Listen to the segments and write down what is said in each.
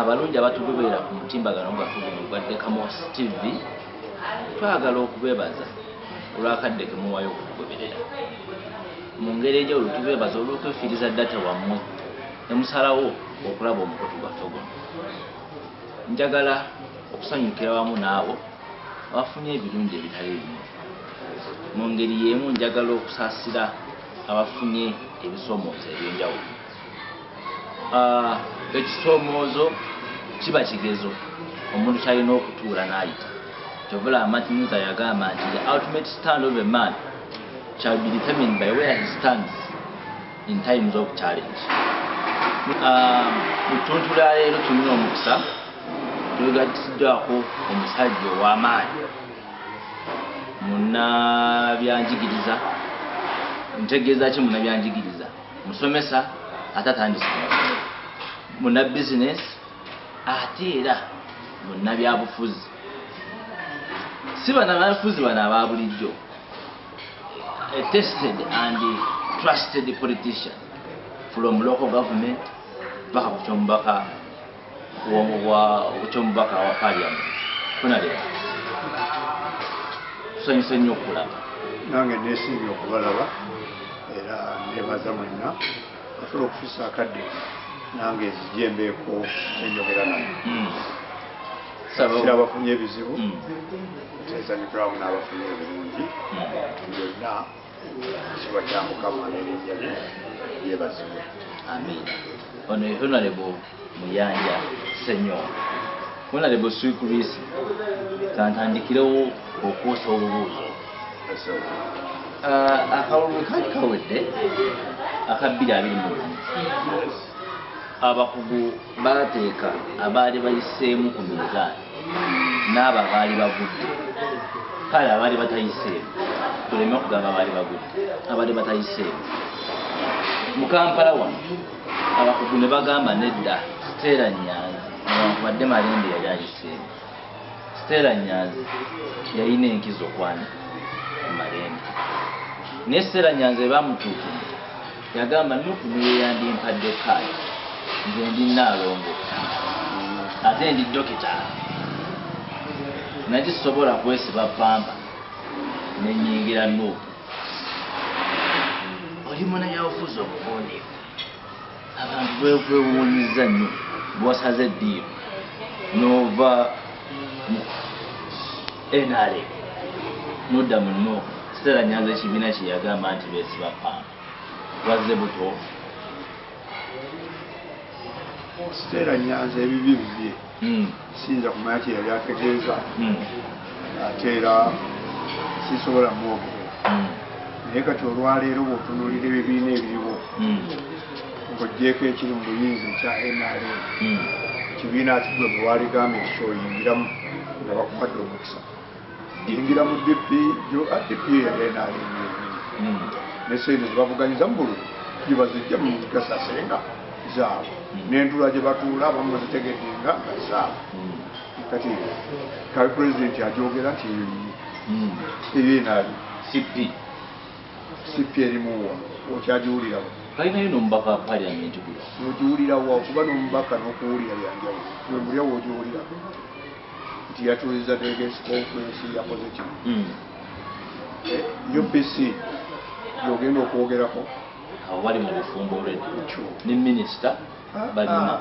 abalungi abatugoberera ku mutimbagano gwaffe guno gwa Dekamo's TV twagala okubeebaza olwakadde ke muwaayo okugoberera mu ngeri enjawulo tubeebaza olw'okwefiiriza data wammwe ne musalawo okulaba omukutu gwaffe guno. Njagala okusanyukira wamu naabo abafunye ebirungi ebitali bimu. Mu ngeri y'emu njagala okusaasira abafunye ebisoomoozo eby'enjawulo. Ekisoomoozo kiba kigezo omuntu kyalina okutuula n'ayita. Kyovula Martin Luther yagamba nti the ultimate stand of a man shall be determined by where he stands in times of challenge. Mu ttuntu lya leero tulina omukisa twegatisiddwako omusajja ow'amaanyi munnabyanjigiriza. Ntegeeza ki munnabyanjigiriza? Musomesa ate atandise amasomero, munnabizinesi ate era munnabyabufuzi. Si bannabyabufuzi bano aba bulijjo, a tested and trusted politician from local government mpaka ku kyomubaka wa parliament. Kunaleba tusanyuse nnyo okulaba. Nange neesiimye okubalaba era neebaza mwenna asobola okufiisa akadde nange ezijembeeko enjogera nayo. Sira abafunye ebizibu tezanyukiramu n'abafunye ebirungi byonna kiba kya Mukama n'erinnya lye lyebazibwe. Amiina. Ono ye Honorable Muyanja Ssenyonga. Honorable Swikubisi, kantandikirewo okwosa obubuuzo. Akalulu kaali kawedde aka 2021 abakugu baateeka abaali bayiseemu ku minzaani n'abo abaali bagudde. Kale abaali batayiseemu tuleme okugamba abaali bagudde, abaali batayiseemu. Mu Kampala wano abakugu ne bagamba nedda Stella Nyanzi newankubadde Malembe yali ayiseemu. Stella Nyanzi yalina enkizo kwani ku Malembe. Ne Stella Nyanzi baamutuukira yagamba Nuupu niwe yandimpadde kaadi nze ndi Nnaalongo ate ndi dokita nagisobola kwesiba pampa nenyingira Nuupu. Oli munnabyabufuzi omugondeefu, abantu beewuunyizza nnyo bw'osaze eddiiro n'ova mu NRA n'odda mu Nuupu. Stella Nyanzi ekibiina kye yagamba nti beesiba pampa wazze buto. Stella Nyanzi ebibi bibye siyinza kumanya kye yali ategeeza ate era sisobola mwogerera. Naye kati olwaleero bw'otunuulira ebibiina ebiriwo ng'oggyeko ekiri mu buyinza ekya NRA, ekibiina ati gwe bwe waligamba nti kyoyingiramu nga bakupadde omukisa. Yingira mu DP yali NRA n'essente ze bavuganyiza mu bululu giba zijja mu gasasenga zaabwe n'entula gye batuula abamu bazitegedde nga zaabwe. Kati kabi pulezidenti agyogera nti NRA CP erimuwa okyagiwulirawo. Kalinayo n'omubaka wa parliament guno. N'ogiwulirawo okuba n'omubaka n'okuwulira byanjawulo. Gwe mulya w'ogiwulira nti yatuuliza delegates conference yakoze kino. UPC gy'ogenda okwogerako abo bali mu bufumbo ne minisita balina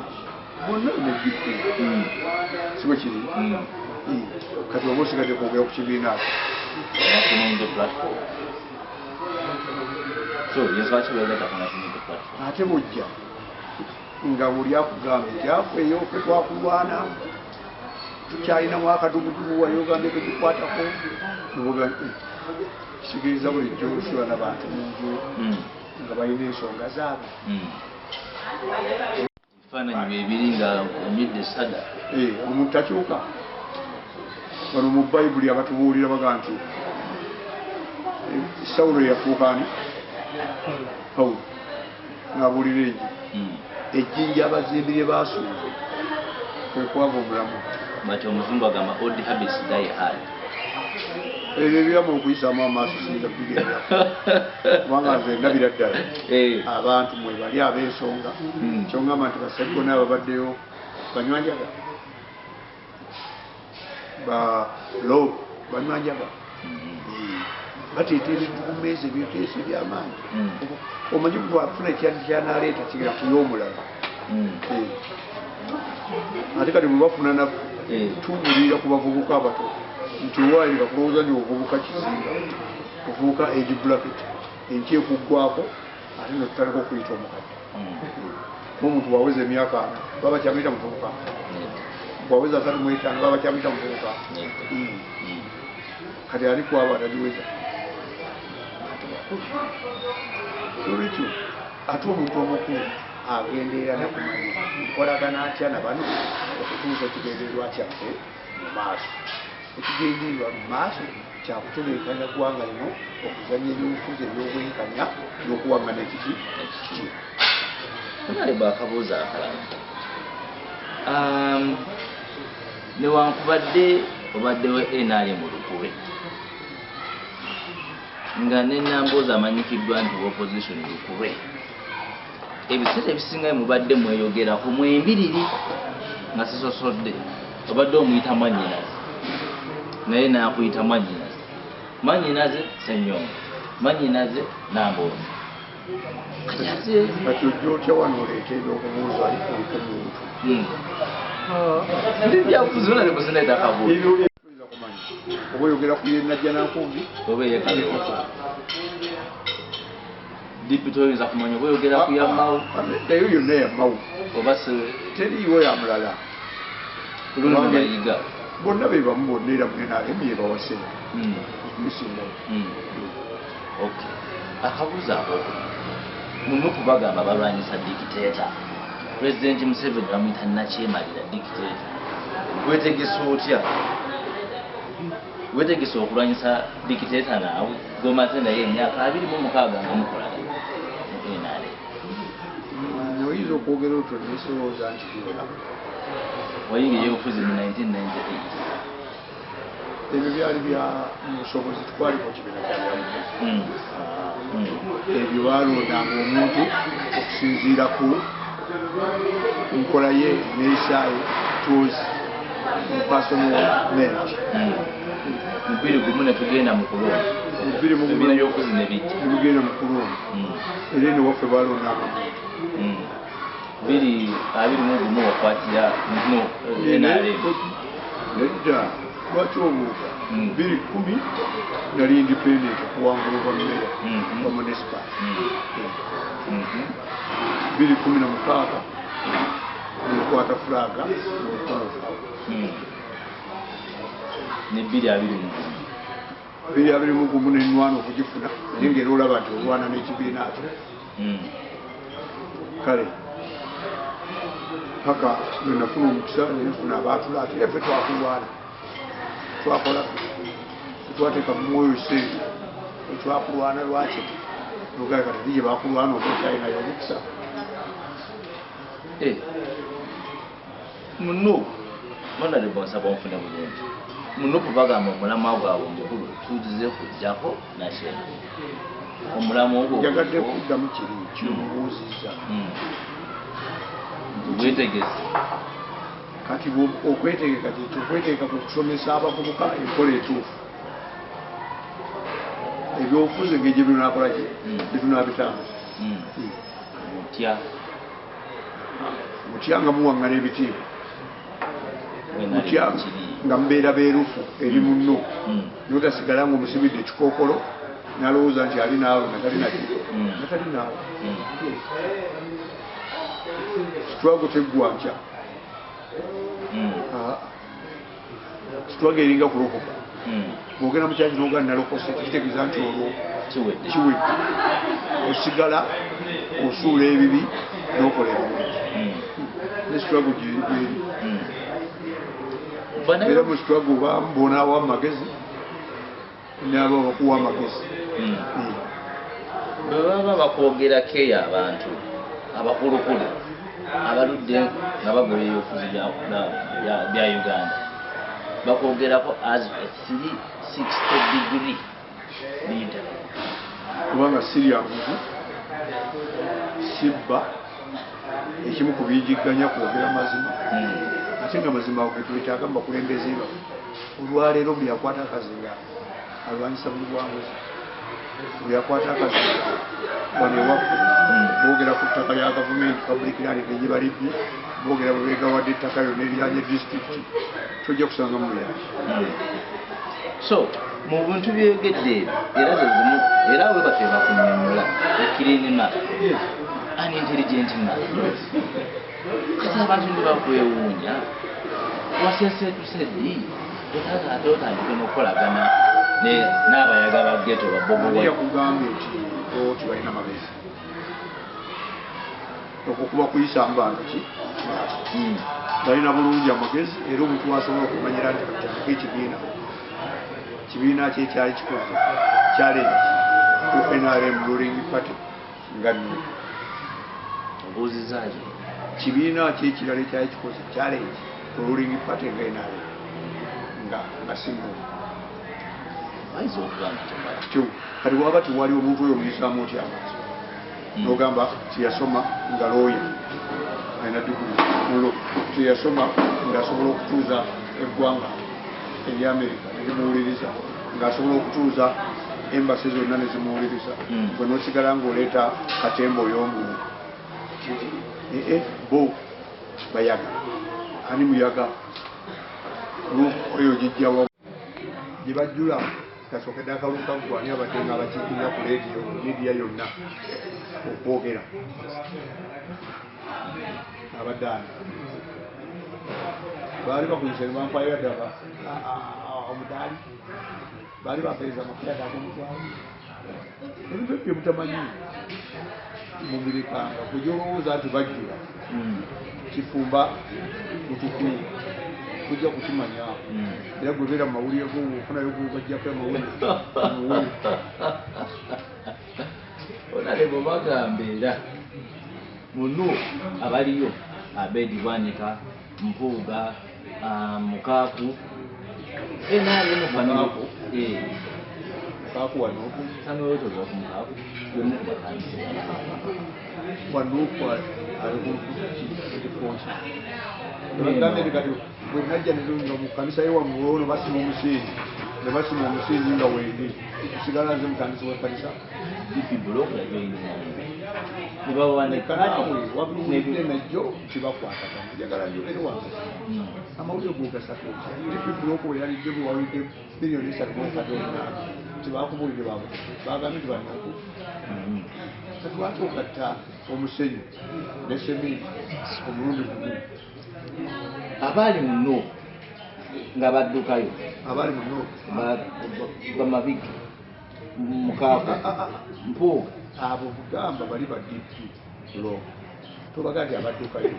bonna ne DP siwe kiri. Kati oba osigadde kwogera ku kibiina national platform. So yes, lwaki beegatta ku national platform? Ate bujja nga buli akugambye nti afeeyo ffe twakulwana tukyalinamu akadubudubu wayogambye tetukwatako nobuga kisigiriza bulijjo osula n'abantu munju nga balina ensonga zaabwe. Ebifaananyi bibiri nga omidde sada omuntu takyuka. Wano mu Bayibuli abatubuulira baga nti Sawulo yafuuka ani? Pawulo ng'abuulira ejjinja abazimbi lye baasuuza kwe kwava omulamu. Bati omuzungu agamba old habits die hard. Ebyo ebiramu okuyisaamu amaaso sinza kubigenda kubanga nze ndabira ddala abantu mwe bali ab'ensonga. Kyongamba nti basajja bonna ababaddeyo banywanjaga ba lo banywanjaga bateetera ebintu ku mmeeza ebyoteesa ebyamaanyi omanyi bwafuna ekyanaleeta kigira kuy'omulala ate kati bwe bafuna naffe tuwulira ku bavubuka abato nti owaalira kulowooza nti ovubuka kizinga ovubuka age bracket enki ekuggwako ate notutandika okuyita omukadde omuntu waweza emyaka 4 baba kyamuyita muvubuka waweza 35 baba kyamuyita muvubuka kati ali kwabo ataliweza olwekyo ate omuntu omukulu agendeera nakumanya nkolagana atya nabano okutuusa ekigendererwa kyaffe mu maaso ekigendererwa mu maaso kyakutebeekanya ggwanga lino okuzanya ebyobufuzi ebyobwenkanya n'okuwangana ekiki akabuuzo akalala newankubadde obaddewo NRM mu Lukube nga nenamboozi amanyikiddwa nti opposition Lukube ebiseera ebisinga mubadde mweyogerako mwembiriri nga sisosodde obadde omuyita Mwannyinaze naye nakuyita Mwannyinaze Mwannyinaze Ssenyonga Mwannyinaze Namboozi kati ojja otya wano oleeta ebyokubuuza alikuliko muntu byabufuzi bona nebuzineeta akabuuzo oba oyogera ku yenajja nankumbi oba eyekaleeko dipiti oyinza kumanya oba oyogera ku yamawu nayo yonna yamawu oba teriiwo yamulala kulunamayiga bonna bebamu bonna era munenalemu yebawasente misingayo akabuuzo ako munuku bagamba balwanyisa dikiteeta pulezidenti Museveni bamuyita nakyemalira dikiteeta wetegesa otya wetegesa okulwanyisa dikiteeta naawe gomaze naye emyaka 26 nga mukolagana mu NRM oyinza okwogera otyo nesolooza nti kirola wayinga ebyobufuzi mu 1998 ebyo byali bya musobozi tukwaliko kibiina kyabyabufuzi ebyo balondanga omuntu okusinziira ku nkola ye neesaaye tozi personal merit 2021 netugenda mu kulonda ebibiina byobufuzi nebigenda mu kulonda era eno waffe balondanga muntu 2021 wakwatira NRM nedda lwaki obuuka 2010 nali independent okuwangula obwameya wa municipal 2016 nokwata fulaga ne 2021 nenwana okugifuna naye ngaera olaba nti olwana n'ekibiina kyo kale paka nenafuna omukisa nenfuna abaatula ati effe twakulwana twakola twateeka mumwoyo sente twakulwana lwaki nogaye kati tije bakulwana okwekyainayo omukisa muno manale bonsaba onfune bulungi muno kubagamba omulama gwabwe omukulu tuzize kujjako nashena omulamu ogwo njagadde kuddamu kiri kyomubuuziza bwetegesi kati okwetegeka kyekyo okwetegeka kukusomesa abavubuka enkola etuufu ebyobufuzi engeri byetunakolaki byetunabitambuza mutya nga muwangana ebitiibwa mutya nga mubeera beerufu eri munno notasigala nga omusibidde ekikookolo nalowooza nti ali naawe natali naawe sitwago teggwankya sitwago eringa kulokoka bwogenda mukyaki noga nalokose tekitegeeza nti olwo kiwedde osigala osuula ebibi nokola ebirungi nesitwago gyeri era mu sitwago bambonaawo amagezi naba bakuwa amagezi bwe baba bakwogerako eyo abantu abakulukulu abaludde nga bagoba ebyobufuzi bya Uganda bakwogerako as a 360-degree leader kubanga sirya muntu sibba ekimu ku bijigganya kwogera mazima ate nga mazima ago getuyitaaga mu bakulembeze baffe olwaleero buli akwata akazinga alwanyisa buli bwanguzi buli akwata akazinga wano ewaffe boogera ku ttaka lya gavumenti public land gye balibye boogera bwe beegawadde ettaka lyonna eryanye disitulikiti tojja kusanga muyala so mu bintu byogedde era zezimu era we bateba kunyonnyola ekirinima an intelligent man kati abantu ndibakwewuunya wasesetusedi otata ate otandike n'okukolagana n'abayaga ba geto babobowakugambye nti tibalina magezi okukuba kuyisa mbantu ki balina bulungi amagezi era omuntu wasobola okumanyira nti katandika ekibiina kye kyali kikoze challenge ku NRM ruling party nga nno obuuzizaayo kibiina kyekirala ekyali kikoze challenge ku ruling party nga NRM nga simbo ayinza okugamba kyo kati waba tewali omuntu oyo omuyisaamu otya amaaso n'ogamba tiyasoma nga looya alina diguli mulo tiyasoma ng'asobola okutuuza eggwanga ery'Amerika nezimuwuliriza ng'asobola okutuuza embasi zonna nezimuwuliriza bwe n'osigala ng'oleeta katemba oy'omuntu bo bayaga ani muyaga oyo gijjawa gye bajjula kasookedde akalunkavu ani abadde nga abakiikirira ku leediyo midiya yonna okwogera abadde ani baali bakuyise ne bampayo ddaba omudaali baali bapeereza amakula gagomutwalo ebintu ebyo mutamanyi mubirekanga kujolowooza nti bajjula kifumba mutukulu kujja kukimanya era gwebeera mu mawulire gofunayo bajjako amawulire onale bwe bagamba era muno abaliyo Abedi Bwanika Mpuuga Mukaaku naye mufanaako Mukaaku wanooku sanoyotoza ku Mukaaku gwemukubakanisa wanooku alikukifonki bagambye kati bwe najja nga mu kkanisa yewamuwono basima omusingi ne basima omusingi nga wendi osigala nze mutandisi w'ekkanisa nebawandikanawe najjo tibakwatagana njagala njogere wange amawulire gogasatuuka dipibuloko weyalidde bwewawidde miliyoni 3.8 tibakubulire bagambye tibanooku kati lwaki okatta omusenyu nesementi omulundi gumu abaali muno nga baddukayo abaali muno bamabiki Mukaaku Mpuuga abo bugamba bali baddipi lo tobaga nti abaddukayo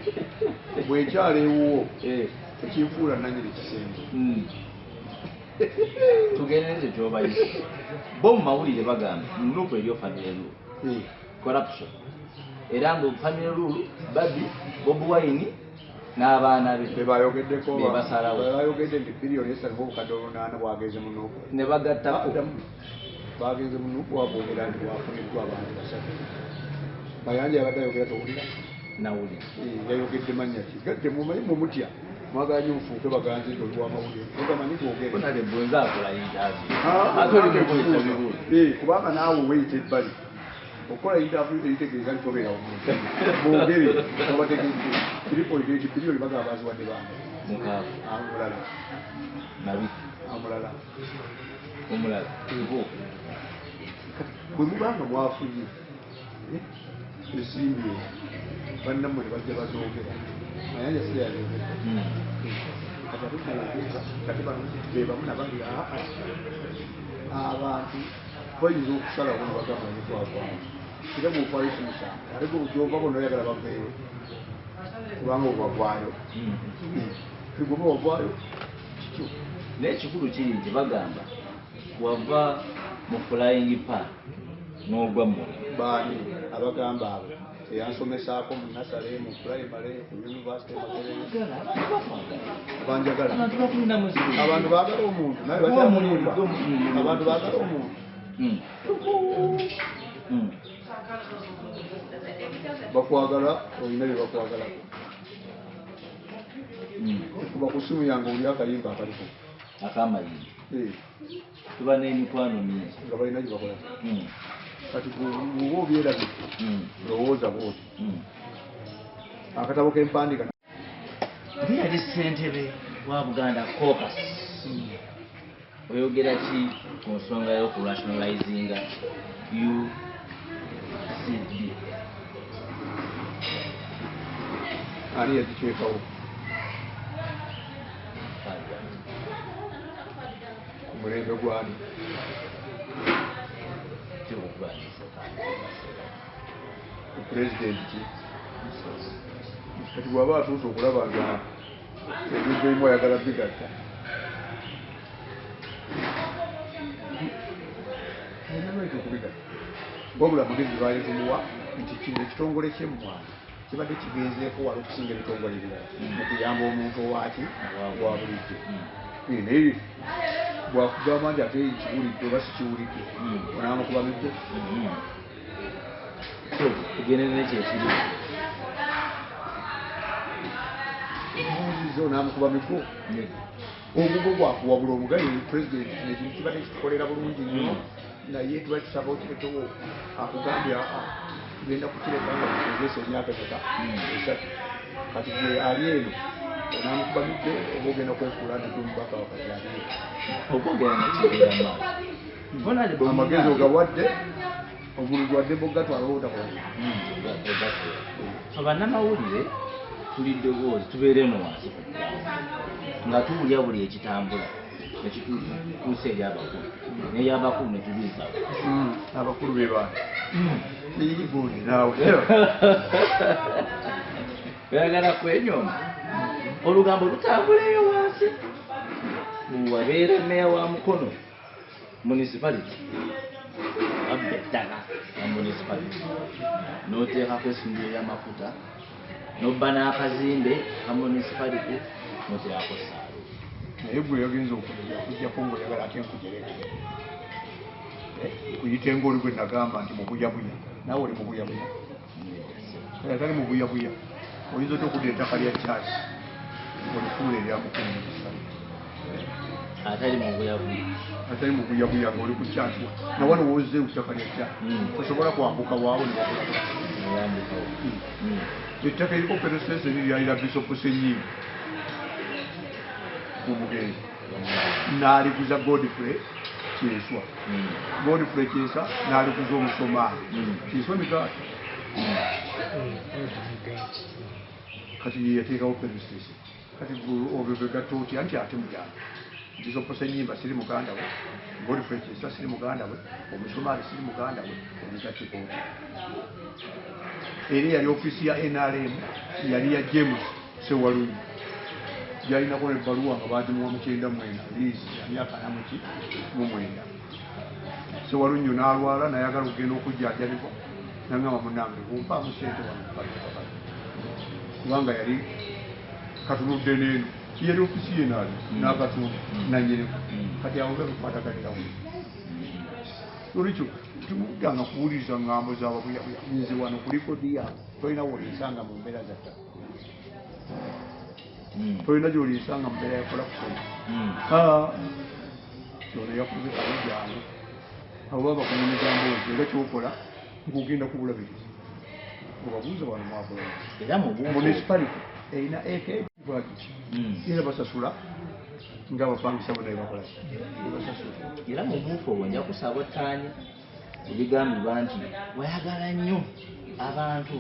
bwekyala ewuwo tekinfuula nanyini kisenge tugendereze kyobayisa bo mu mawulire bagamba munuku eryo family rule corruption era nga family rule Babi Bobi Wine n'abaana be bebayogeddeko bebasalawo bayogedde nti biliyoni 3.8 bwagenze munuku ne bagattako bagenze munuku wabogera nti wafuniddwa abantu 3 Mayanja yabadde ayogera towulira nawulira yayogedde mannya ki gadde mumanyi mumutya mwaganye mufuuke baganzidde olw'amawulire ogamanyi kwogera onale bwenza akola yintavi ate oli mukwesa bibuli kubanga naawe weyita ebbali okola yintavi eyitegeeza nti tobeera omuntu boogere obategedde 3.8 biliyoni bagamba baziwadde bange Mukaaku amulala Nabiki amulala omulala bwe mubanga mwafunye esimbi bannammwe ne bajja bazoogera Mayanja si yazogera kati atukuogeza kati bano bebamu nabagira abantu bayinza okusalawo ne bagamba netwavaamu era bwofaayo kimusanga ate gyova bonna oyagala baveeyo kubanga obwavaayo goba wavaayo kikyo naye kikulu kiri nti bagamba wava mu flying pan n'ogwa mmuli baani abagamba abo eyansomesaako mu nasale mu primary ku university banjagala abantu baagala omuntu naye bakyamulimba abantu baagala omuntu bakwagala olina bye bakwagalako kuba ku ssimu yange oli akayimba akaliko akamayimba tuba n'emikwano mingi nga balina gye bakola kati bwoba obyerabidde lowooza bwoti akatabo kempandika ndi yali ssentebe wa Buganda Caucus oyogera ki ku nsonga y'okurationalizinga UCD ani yaziteekawo ku mulembe gwani ku pulezidenti ki kati bw'aba atuuse okulaba nga ebintu ebimu ayagala bigatta ayinamaito okubigatta wabula amagezi baayetumuwa nti kino ekitongole ky'emmwanyi kibadde kigenzeeko wala okusinga ebitongole ebirala mu kuyamba omuntu owaki wa bulijjo naye bwakugamba nti ate kiwulidde oba sikiwulidde onaamukuba midde kugenderera kyekiri omuzizo onaamukuba migo ogugo gwakuwabula omugaye pulezidenti kino ekintu kibadde kitukolera bulungi nnyo naye tuba tusaba okiretewo akugambye tugenda kukireka nga tukozesa emyaka esatu kati gwe ali eno onaamukuba midde oba ogenda kwefuula natumubaka wakati aliyo amagezi ogawadde ogulugwadde bogatwala obutakole abannamawulire tuli ddoboozi tubeere eno wansi nga tuwulya buli ekitambula ekituusa eri abakulu naye abakulu ne tubiisawo abakulu be baana eyigundi naawe oyagala kwenyoma olugambo lutambula eyo wansi wabeera meya wa Mukono municipality abba ettaka ya municipality n'oteekako essundiro ly'amafuta n'obba n'akazimbe ka municipality n'oteekako saalo naye gwe yagenza okujjako ngaoyagala ate nkujereke kuyita engoli gwe nagamba nti mubuyabuya naawe oli mubuyabuya atali mubuyabuya oyinza otya okudda ettaka lya kyaki olifuula eryamukulu municipality atali mubuyabuya ngaoli ku kyaki nawano woze ettaka lya kyaki tosobola kwambuka waabo ne bakulabula ettaka eriko pereseseni lyalira bisopu Ssenyimba kumugenzi n'alikuza Godfrey Kyeswa Godfrey Kyesa n'alikuza Omusomaali Kyeswa Migaati kati yeyateekawo peresesi kati obyo begatta otya nti ate muyamba bisopu Ssenyimba siri muganda we Godfrey Kyesa siri muganda we Omusomaali siri muganda we obigatteko otya eri yali ofiisi ya NRM yali ya James Sewalunyi yalinako ebbaluwa nga bagimuwa mu 9 liizi emyaka 49 Sewalunyi n'alwala nayagala okugenda okujjanjabibwa nangamba munange bumpaamu sente wano kubanga yali katunudde n'eno yali ofiisi ye naali n'akatundu nanyereko kati awo bebikwataganirawo olwekyo timudanga kuwuliriza ngambo z'ababuyabuya nze wano kuliko diya tolina wolisanga mu mbeera zatta tolina gyolisanga mu mbeera yakola kusoma ono yakuze kabajangu abo baba kunyumigambo ezo era kyokola ng'ogenda kubulabiriza obabuuza wano mwabulamu municipality erina ekbagiki era basasula ng'abapangisa bonaye bakola basasula era mu buufu obwo nja kusabotaanya ebigambibwa nti wayagala nnyo abantu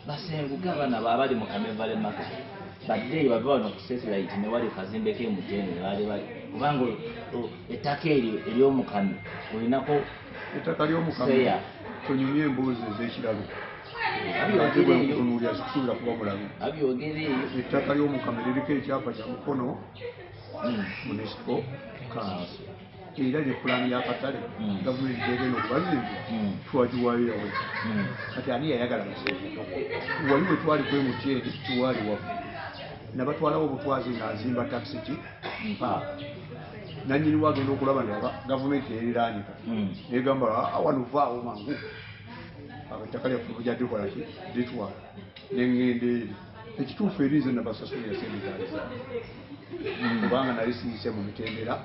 basenguke abaana baabali mu Kamevale Maka baddeeyo bave wano ku satellite ne wali kazimbe k'emujeni baali bali kubanga ettaka ery'omukami olinako ettaka ly'omukami tonyumya emboozi ez'ekiralo tunuulya zikusuubira kuba mulalu ettaka ly'omukami liriko ekyapa kya Mukono municipal council era ne pulaani y'akatale gavumenti egenda okubazimbira twagiwaayo yawe kati ani yayagala musenguko wali we twali kwemutyeri tiwaali waffe nabatwalawo obutwazi ng'azimba takisi ki paaka nannyini wagenda okulaba naba gavumenti eriraanyika negamba wano vaawo mangu ettaka lyaffe bujja likola ki litwala neŋŋende eri ekituufu eriize nabasasulira sente zaali zange kubanga nali siyise mu mitendera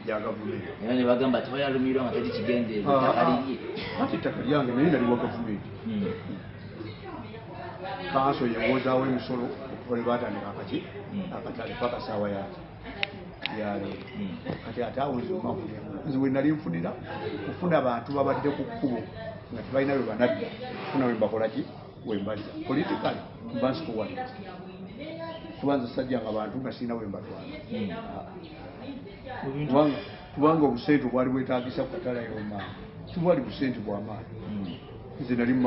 gya gavumenti era ne bagamba tebayalumirwa nga teri kigendeeza ettaka lirye ati ettaka lyange naye nali wa gavumenti kanso yewozaawo emisolo okuva ne batandika akati akatale paka saawa yaki yaleero kati ate awo nze we nali nfunira kufuna abantu babadde ku kkubo nga tebalina bwe banadda kufuna we mbakolaki we mbazza politikali mba nsikuwalira kuba nze sajjanga bantu nga sirina we mbatwala kubanga obusente obwali bwetagisa ku katale yoma tibwali busente bw'amaanyi nze nali mu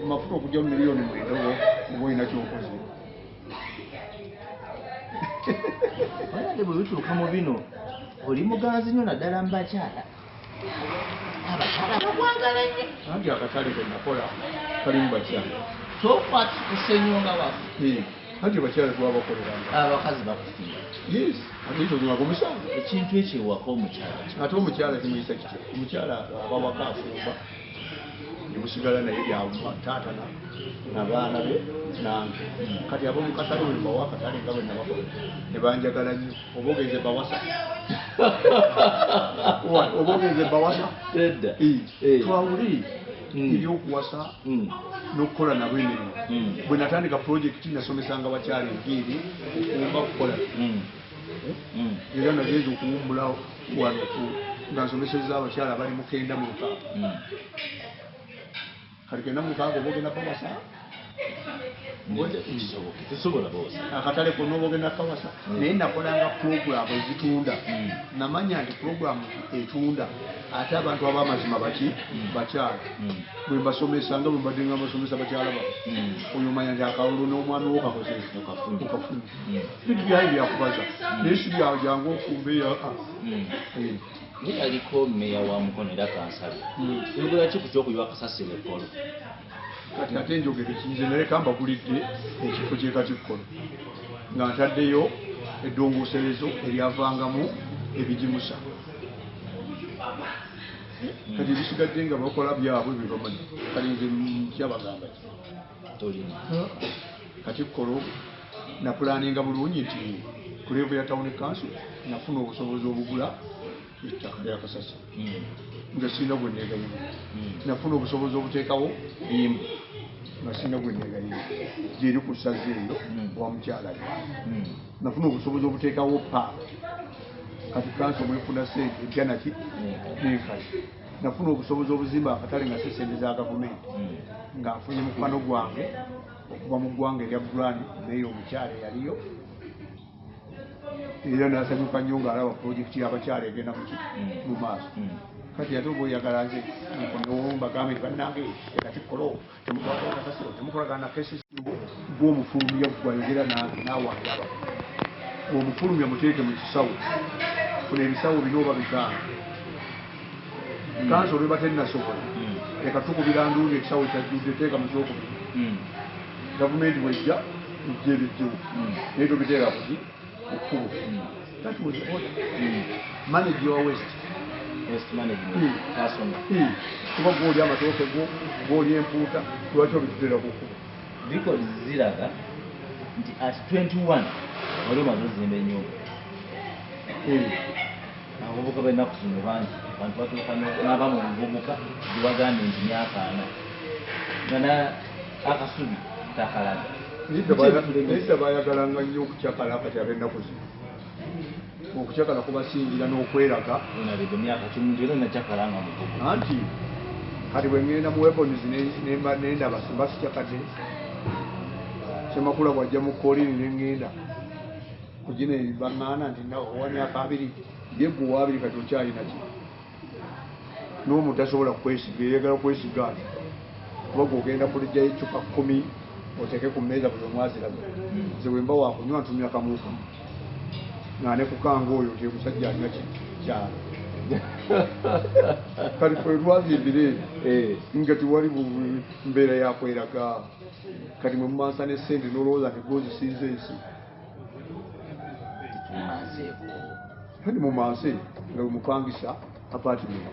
mafuta okujja mu miliyoni mwenda oba olina kyokoze olade bwe bituuka mu bino oli muganzi nnyo naddala mu bakyala abakyala bakwagala nnyo anti akatale ke nakola kalimu bakyala tokwati kusenyonga waffe anti abakyala twabakoleranga abakazi bakufiira yes ate ekyo zimaga omusango ekintu ekyo ewaka omukyala ate omukyala kimuyisa kitya omukyala abawaka afumba nemusigala naye byawuma taata nabaana be nange kati abomukatale bwe bawa akatale nga bwe nabakola ne banjagala nnyo oba ogenze bawasa oba ogenze bawasa twawuli ebyokuwasa n'okukola nabo emirimu bwe natandika pulojekiti nasomesanga bakyala enviiri okuwumba kukola era nagenza okuwumbula wano nga nsomeseza abakyala bali mukenda mu lukaaga kati kenda mu lukaaga oba ogenda kawasa akatale konna oba ogenda kawasa naye nakolanga puroguramu ezitunda namanya nti puroguramu etunda ate abantu ab'amazima baki bakyala bwe mbasomesa nga bwe mbadde nga mbasomesa bakyala ba oyo manya nti akalulu n'omwami wo kakozesa okafuna bintu byali byakubaza naye si byawe jangu ofumba eyaka aliko meya wa Mukono era Kansalu njogera ki ku ky'okuyiwa kasasiro Polo kati ate njogere kinze naleka mbagulidde ekifo ky'Ekatikkolo nga ntaddeyo eddongooserezo eryavangamu ebigimusa kati ebisigadde nga bakola byabwe bibamanyi kali nze kyabagamba tolina Katikkolo napulaninga bulungi nti ku level ya town council nafuna obusobozi obugula ettaka lya Kasasa nga sirina gwe neegayirira nafuna obusobozi obuteekawo limbu nga sirina gwe neegayirira gyeri ku ssaza eyo wa mukyala nafuna obusobozi obuteekawo paaka kati kanso mwefuna sente ejjanaki n'enkale nafuna obusobozi obuzimba akatale nga sente za gavumenti nga nfunye mukwano gwange okuva mu ggwanga erya Gulani naye omukyala eyaliyo era nasanyuka nnyo ng'alaba pulojekiti y'abakyala egenda mu maaso kati ate oba oyagala nze bagambe bannange Katikkolo temukolagana kasiro temukolagana na KCC gw'omufulumya gwayogera n'awange aba omufulumya muteeke mu kisawo funa ebisawo bino oba bitaano kanso olweba tennasobola leka tukubira nduuli ekisawo kyajjudde teeka mu kyokubiri gavumenti bwejja ejja ebijjewo naye tobiteeka kuki okkubo that was the order manage your waste management kuba gwoli amatooke gwoli empuuta lwaki obitutera ku kkubo records ziraga nti at 21 wali omaze ozimba ennyumba abavubuka balinaku zino bangi abantu batuuka naba mu buvubuka gyebagambye nti myaka 4 gana akasubi takalaga naye bayagalanga nnyo okukyakala kati ab'ennaku zino okukyakala kubasingira n'okweraga anti kati bwe ngenda mu weapons nendaba simba sikyakadde Ssemakula bwajja mu kolini nengenda kugina baŋŋaana nti owa myaka 2 ye gwe owa 2 kati okyalina ki n'omu tasobola kwesiga eyagala kwesiga nti kuba gwogenda kulijjayo ecupa 10 oteeke ku mmeeza buli omwaziraga nze bwe mba wakunywa ntumya kamuuka nga ne kukanga oyo nti omusajja alina kyalo kati fwe lwazimbire nga tiwali mbeera yakweraga kati mwe mumansa n'essente n'olowooza nti gozisinza ensi kati mumanse nga bwe mupangisa apartment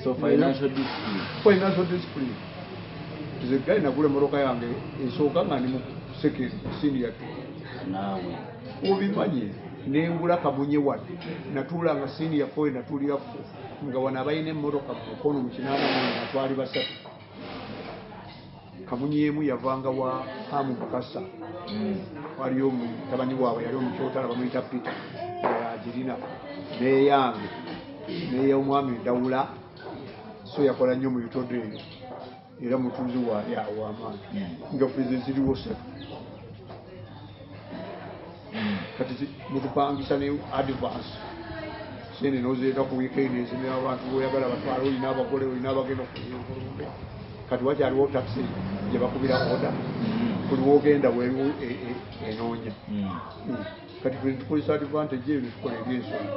So financial discipline. Nze gali nagula emmotoka yange esooka nga ndi mu second senior naawe obimanye nengula kamunye wadde natuulanga senior 4 natuulira 4 nga wano abalina emmotoka mu mukono mu kinaana nga twali basatu. Kamunye emu yavanga wa Hamu Bakasa waliyo mutabani waabwe yali omukyotala bamuyita Peter agirina neyange ney'omwami Ndawula so yakola nnyo mu bitodo eyo era mutuuzi waali awo w'amaanyi nga ffe ziriwo satu kati mutupangisa ne advance sente nozeeta ku weekend ezimira abantu boyagala batwala olina abagole olina abagenda okuyinvulumbe kati wakyaliwo taxi gye bakubira oda buli woogenda weriwo enoonya kati fe tukozesa advantage eyo netukola ebyensonga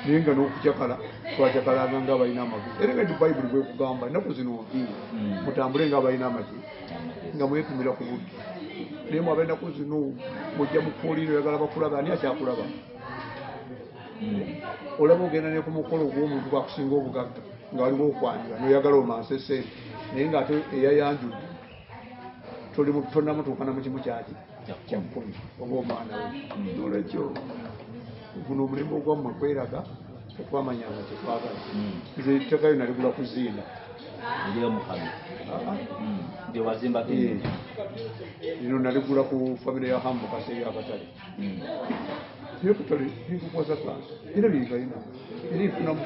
naye nga n'okucakala twacakalanga ng'abalina amagulu era nga bayibuli bwekugamba ennaku zino nviiri mutambule ng'abalina amagulu nga mwepimira ku budde naye mwaba ennaku zino mujja mu kkooliino oyagala bakulaba ani akyakulaba olaba ogenda ne ku mukolo gw'omuntu gwakusinga obugagga nga waliwo okwanjula noyagala omansa esente naye ng'ate eyayanjudde tonnamutuukana mu kimu kyaki kyakkumi oba omwana we nolwekyo guno omulembe ogwammwe kweraga tetwamanyanga kyetwagala nze ettakayo naligula kuziina lino naligula ku famire ya Hamu Bakasa ey'akatale ekatale linkukwasa sansa era liigalina era nfunamu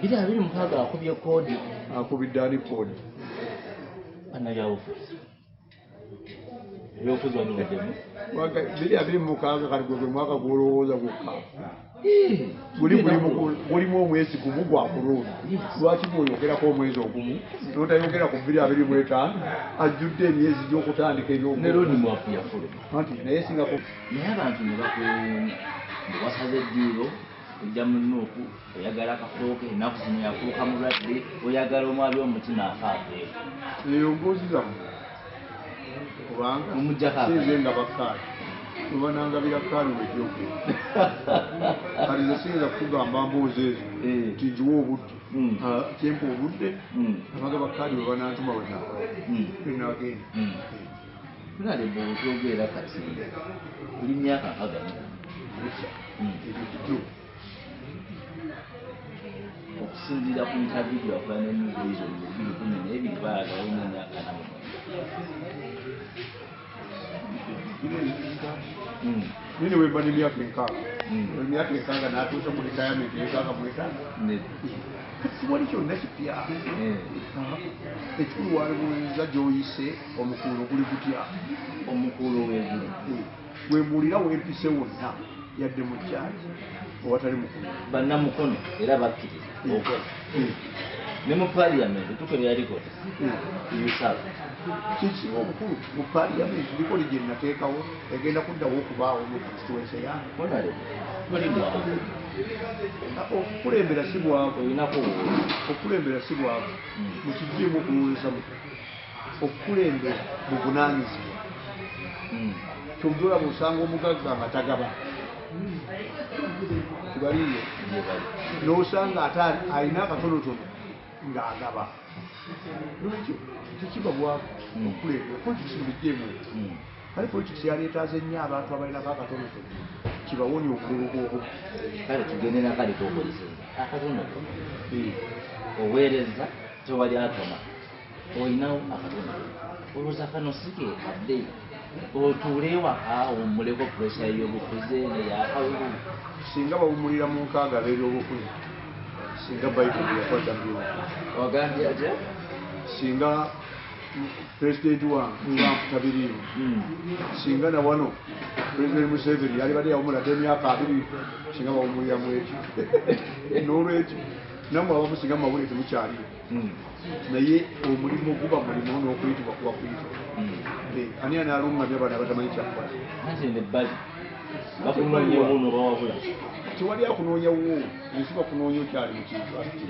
226 akubye koodi akubidde ani koodi anayawufuzi ebyobufuzi waniweddemu 226 kati gwe mwaka gwolowooza gwokka gulimu omwezi gumu gwakulonda lwaki bwoyogerako omwezi ogumu notayogera ku 225 ajjudde emyezi gy'okutandika ebyobunti naye singako naye abantu newasaze eddiiro ojja munuuku oyagala akafooke ennaku zino yafuuka mulwadde oyagala omwabi omutima afaafe eyo ngoozi zammwe kubanga size nga bakkaali tubanangabira kkaali wejyogera kati nze siyinza kukugamba mboozi ezo tinjiwa obudde kyempa obudde abaga bakkaali we banantuma wenagenda tulale bwotwogera kati buli myaka nkagamu okusinziira ku interview gyakola ne New Vision mu 2012 baagala olina emyaka 4 nini wemba n'emyaka 6 emyaka 6 n'atuusa mu retirement y'ekaaga mu 5 siwali kyonna kipya ekikulu walibuuza gy'oyise omukuulo guli gutya omukuulo w'egulu wemuulira weempise wonna yadde mu kyaki owatali mukono bannamukono era bakkiriza ne mu parliament tukebera likodi yusaba kikiba obukulu mu parliament likodi gye nateekawo egenda kuddawo okubaawo mu constituency yange okukulembera si bwavu okukulembera si bwavu mukigiemu okulowooza okukulembera buvunaanyizibwa kyomulaba osanga omugagga nga tagaba kibaliyo n'osanga ate alina akatonotono ng'agaba lwekyo tekiba bwavu okukulembera politics muligyemu kale politics yaleetaaze nnyo abantu abalinako akatonotono kibawonya okululuka kale tugende nakali kokozesa akatonotono oweereza tewali atona olinawo akatonotono olowooza kano sike adde otuule ewaka owummuleko puresha y'obufuzi neyakawulu singa bawummulira mu nkaaga ab'ebyobufuzi singa bayibuli yakwata mbyobufuzi wagambye atya singa pulezidenti wange Trump tabiriimu singa na wano pulezidenti Museveni yali badde yawumuladde emyaka 2 singa bawummuliramu ekyo n'olwekyo nammwe abamu singa mumawulire temukyaliyo naye omulimu guba mulimu n'okuyitibwa kuba kuyitibwa ani anaalungamya bano abatamanyi kyakukola tewali akunoonya wo ensi bakunoonya okyali mu kintu ati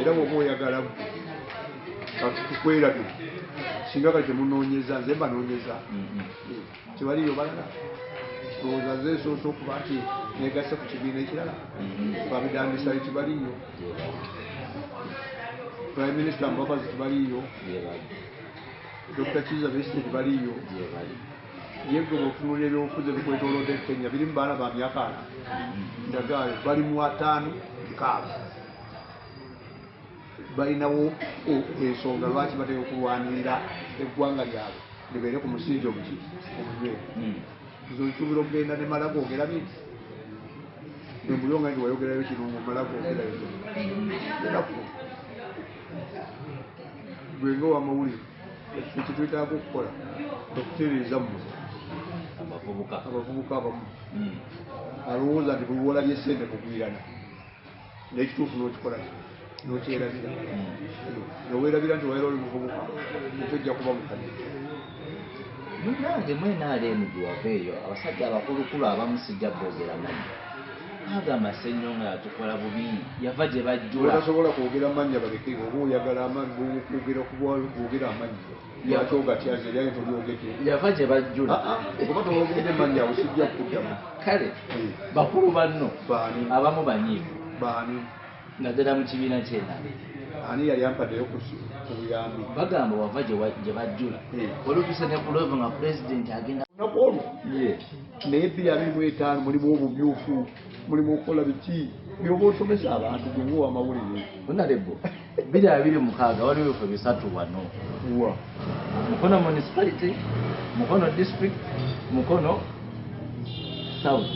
era bwoba oyagala tukwerabye singa kali temunoonyeza nze mbanoonyeza tewaliyo balala ndowooza nze esoose okuba nti negase ku kibiina ekirala babidambisa tibaliyo prime minister Mbabazi tibaliyo Dr. Kiza Besigye tibaliyo yego bwotunula ebyobufuzi bikwetoolodde Kenya biri mu baana ba myaka ana ndagaayo bali mu 5 6 balinawo ensonga lwaki batera okulwanirira eggwanga lyabwe libeere ku musingi omunyweru nze nsuubira okugenda ne Malago ogerabye embulonga nti wayogerayo kirungu Malago ogerayo eraku gwenga wamawulire ekitwetaaga okukola okutereeza mmwe abavubuka abamu alowooza nti buli wolabye essente kugwirana nekituufu n'okikola nokyerabira noweerabira nti waera oli muvubuka tojja kuba mukadde munange mwenaalemu gyewaveeyo abasajja abakulukulu abamu sijja boogera mannya agamba Ssenyonga yatukola bubi yava gye bajjula tasobola kwogera mannya baleke oba oyagala kwogera kwogera amannya lwaki ogatyaze eryayo tolyogedde yava gye bajjula oba tologedde mannya awo sijja kuddamu kale bakulu banno abamu banyiivu baani naddala mu kibiina kyenana ani yali ampaddeyo ku buyambi bagamba wava gye bajjula olutuse ne kulova nga pulezidenti agenda lunaku olwo naye 2025 mulimu obumyufu mulimu okukola biki byoba osomesa abantu gwenga owamawulire onalebo 2026 waliwo ebifo 3 wano Mukono municipality Mukono district Mukono south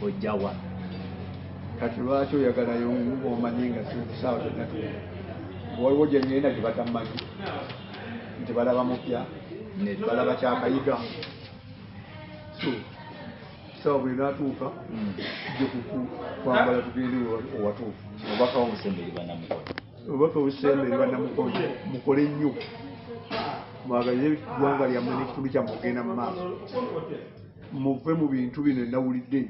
ojjawa kati lwaki oyagalayo omanyi nga sawa zenatu waliwo gye ngenda gye batamanyi nti balaba mupya balaba kyakayiga so sawa bwe natuuka gye kwambala tugende owatuufu obubaka obusemberibwa Namukono obubaka obusemberibwa Namukono mukole nnyo mwagalize eggwanga lyammwe n'ekitundu kyammwe ogenda mu maaso muve mu bintu bino enawulidde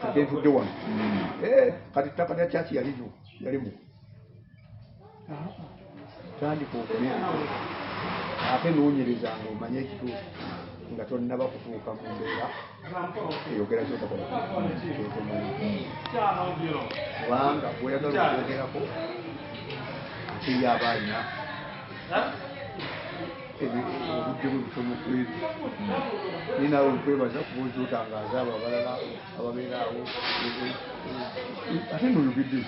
kati ntudde wano kati ttaka lya kyaki yalimu tandika okulya ate noonyereza nga omanye ekituufu nga tonnaba kutuuka mu mbeera eyogera kyotakola kubanga bweyagala okwogerako ate yaba alina obudde bwe butono kwezi naye naawe nkwebaza kubuuza otangaaza abo abalala ababeera awo ate noyogedde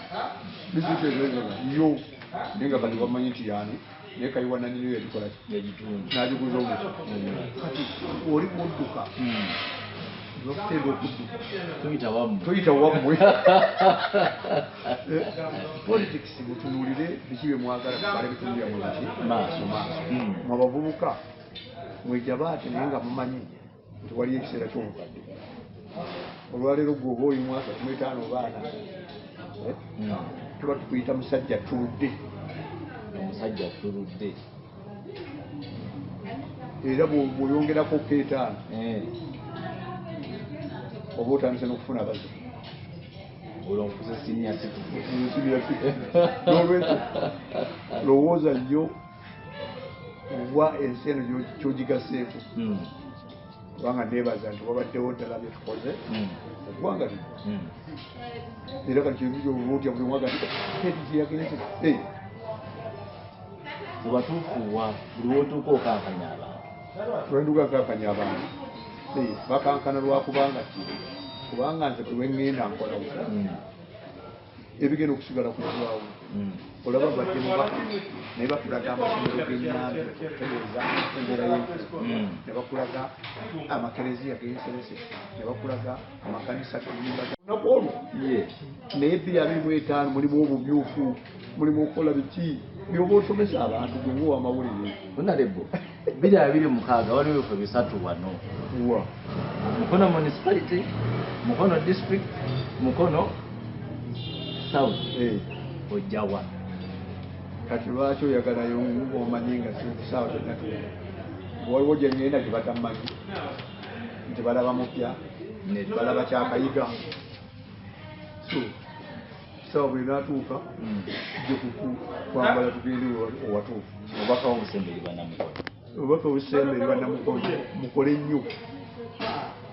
biziteeezaa yo naye nga kati bamanyi nti yani naye kayiwananiro yagikola n'agiguza omuti kati oli mudduka bakutenda okudduka toyita wammwe politics mutunuulire biki bye mwagala tukale bitunulira mu biki maaso mu abavubuka mwejabaate naye nga mumanyi nti waliyo ekiseera ky'omukadde olwaleero gwe oba oli mwaka 35 baana tuba tukuyita musajja tuludde omusajja tuludde era bw'oyongerako keetaano oba otandise n'okufuna abazi olwokuza sinya n'olwekyo lowooza nnyo oba ensi eno kyogigaseeko kubanga neebaza nti wabaddewo ddala bye tukoze eggwanga lino era kati kyetuja oba otya buli mwaga kyeyagenze webatuufuwa buli wotuuka okankanya abantu lwenduka akankanya abantu bakankana lwakubanga kubanga nze kulwengenda nkolawo ebigenda okusigala kuzibwawo olaba badde mubaka naye bakulaga amasomero g'ennyanja okutegeeza embeera y'enkuzo ne bakulaga amakereziya g'enserese ne bakulaga amakanisa lunaku olwo naye 2025 mulimu obumyufu mulimu okukola biki byoba osomesa abantu gwenga owamawulire onalebo 2026 waliwo ebifo 3 wano Mukono municipality Mukono district Mukono south ojjawa kati lwaki oyagalayo omanyi nga sawa zenatu waliwo gye ngenda gye batamanyi nti balaba mupya balaba kyakayiga so sawa bwe natuuka gye kwambala tugende owatuufu obubaka obusemberibwa Namukono obubaka obusemberwa namukozi mukole nnyo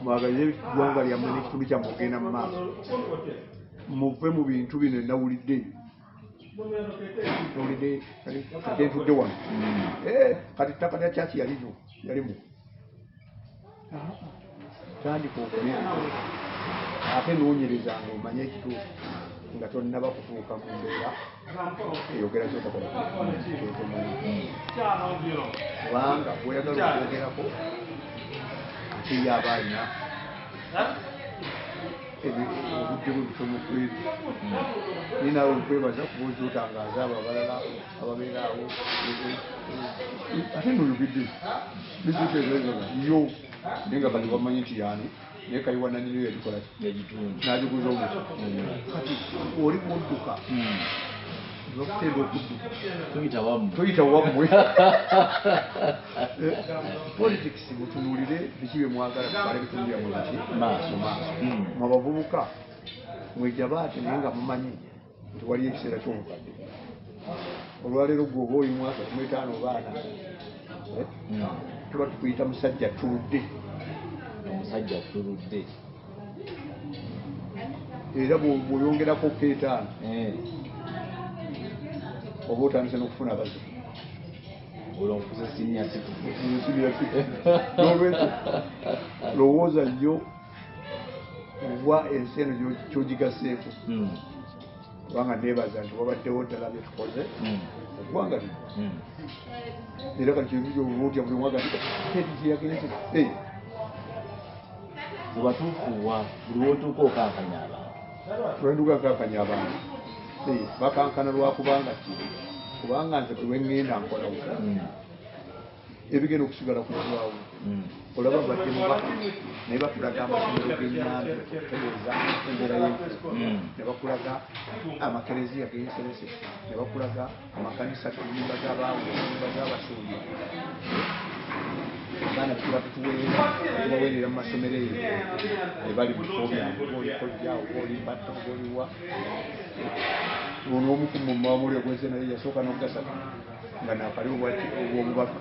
mwagalize eggwanga lyammwe n'ekitundu kyammwe ogenda mu maaso muve mu bintu bino nawulidde ntudde wano kati ttaka lya kyaki yalimu tandika okulya ate noonyereza ng'omanye ekituufu nga tonnaba kutuuka mu mbeera eyogera kyotakola kubanga bw'oyagala okwogerako ate ye aba alina obudde bwebutono kwebyo naye naawe okwebaza kubuuza otangaaza abo abalala ababeera awo ate noyogedde biziteezaga yo naye nga kati bamanyi nti yaani naye kayiwa nanino yagikola n'agiguza omuti kati oli mudduka bakutenda okudduka toyita wammwe politics mutunuulire biki bye mwagala tukale bitundu byammwe biki maaso mwe abavubuka mwejabaate naye nga mumanyi nti waliyo ekiseera ky'omukadde olwaleero gwe oba oli mwaka 15 oba 4 tuba tukuyita musajja tuludde omusajja tuludde era bw'oyongerako keetaano oba otandise n'okufuna abazibu olwokuza siniya situfu n'olwekyo lowooza nnyo oba ensi eno kyogigaseeko kubanga neebaza nti wabaddewo ddala byetukoze eggwanga lino era kati kyetuja olwotya buli mwaga yagenze webatuufuwa buli wotuuka okankanya abantu lwenduka nkankanya abantu bakankana lwakubanga kiri kubanga nze bwe ŋŋenda nkolawo ebigenda okusigala kugwawo olaba badde mubaka naye batulaga amasomero g'ennyambi okutegeeza embeera y'enfu ne bakulaga amakereziya g'enserese ne bakulaga amakanisa ennyumba z'abaawo ennyumba z'abasuubi abaana tuba tubaweerera mu masomero eyo ebali mu bifo byabwe olikojja oba olimbatta oba oliwa n'omukumu mumawamuli ogwense naye yasooka n'ogasatu nga nakali obwobubaka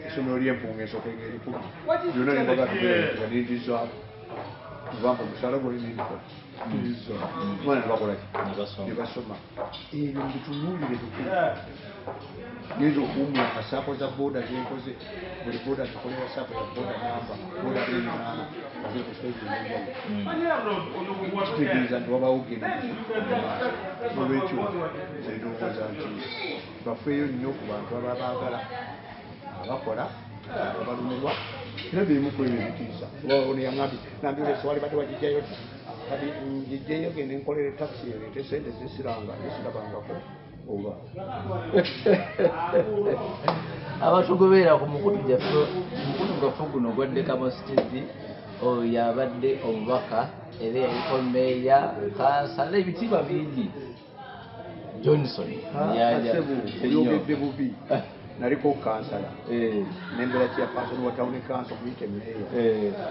essomero ly'empunga ensooka eng'erikumi byonna nembaga tubeera nindizaamu kubanga omusaala gwoli nindikola mwana nebakolaki nebasoma ebyo mbitunuulire bikulu ngenza okuwumula akasaako za booda zenkoze buli booda zikolera saako ya booda namba booda 28 kitegeeza nti wabaawo genda olwekyo nendowooza nti bafeeyo nnyo ku bantu ababa baagala abakola abalumirwa era birimu ku ebyo ebitiisa ono yaŋambi nambiresiwali badde wagijjayo kati ngijjayo gende nkolere takisi ereete sente zisiranga zisirabangako oba abatugoberera ku mukutu gwaffe guno gwa Dekamos TV oyo yabadde omubaka era yaliko meeya kansala ebitiibwa bingi Johnson yogedde bubi naliko kansala nembeera kyapansoni wa tawuni kanso kuyite meeya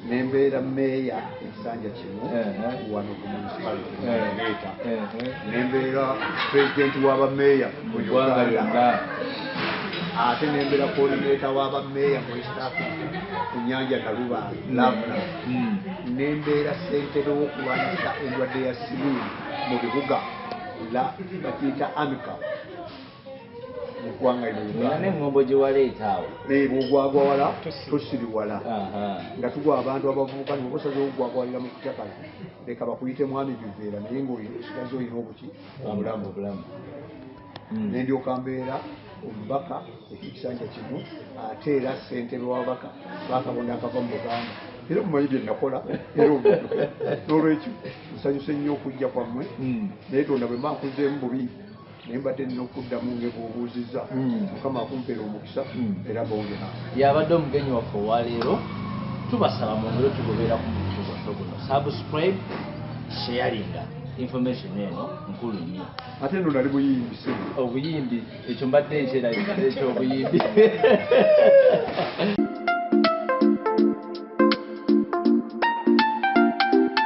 nembeera meeya ekisanja kimu wano ku municipality leeta nembeera pulezidenti w'abameeya mu Uganda ate nembeera koordinator w'abameeya mu East Africa ku nyanja Nalubaale Lavna nembeera ssentebe w'okulwanyisa endwadde ya siriimu mu bibuga bakiyita Amica muggwanga neŋŋombo gye waleeta awo bwogwagwawala tosiriwala nga tugwa abantu abavubuka nibosaze okugwagwalira mu kutyakala leka bakuyite mwami biveera naye ngaosigaze olina obuki obulamu nendyoka mbeera omubaka ekikisanja kimu ate era ssentebe wababaka bakabona akava mu Buganda era mumanyi bye nakola era obidduke n'olwekyo nsanyuse nnyo okujja kwammwe naye tonda bwe mba nkuzeemu bubi naye mbadde nina okuddamu ngebwobuuzizza mukama akumpeera omukisa era bongera yabadde omugenyi waffe owaleero tubasaba mwongere tugobera ku mukutu gwaffe guno subscribe sharinga information eno nkulu nnyo ate no nali buyimbi obuyimbi ekyo mbadde nkyera ekyo obuyimbi